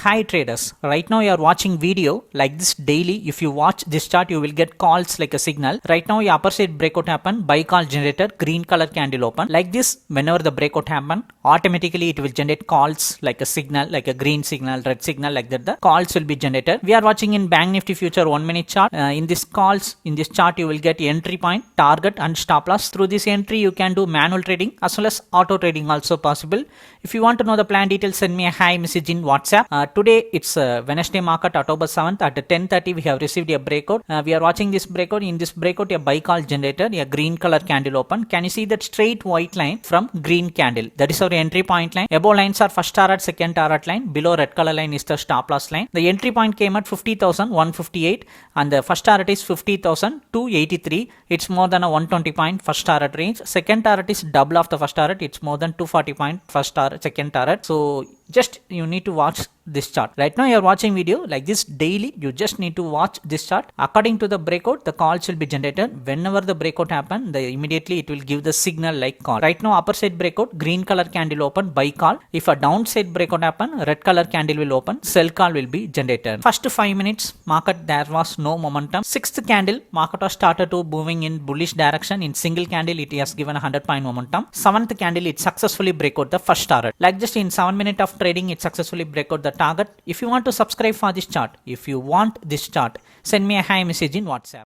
Hi traders, right now you are watching video like this daily. If you watch this chart, you will get calls like a signal. Right now your upper side breakout happen, buy call generator, green color candle open. Like this, whenever the breakout happen, automatically it will generate calls like a signal, like a green signal, red signal, like that. The calls will be generated. We are watching in Bank Nifty future 1 minute chart. In this calls, in this chart, you will get entry point, target and stop loss. Through this entry, you can do manual trading as well as auto trading also possible. If you want to know the plan details, send me a hi message in WhatsApp. Today it's Wednesday market, October 7th at 10:30. We have received a breakout. We are watching this breakout. In this breakout, a buy call generator, a green color candle open. Can you see that straight white line from green candle? That is our entry point line. Above lines are first target, second target line. Below red color line is the stop loss line. The entry point came at 50,158 and the first target is 50,283. It's more than a 120 point first target range. Second target is double of the first target. It's more than 240 point first target, second target. So just you need to watch this chart. Right now you are watching video like this daily. You just need to watch this chart. According to the breakout, the calls will be generated. Whenever the breakout happen, immediately it will give the signal like call. Right now upper side breakout, green color candle open, buy call. If a downside breakout happen, red color candle will open, sell call will be generated. First 5 minutes market there was no momentum. Sixth candle market was started to moving in bullish direction. In single candle it has given a 100 point momentum. Seventh candle it successfully break out the first target. Like just in 7 minutes of trading, it successfully break out the target. If you want to subscribe for this chart, if you want this chart, send me a hi message in WhatsApp.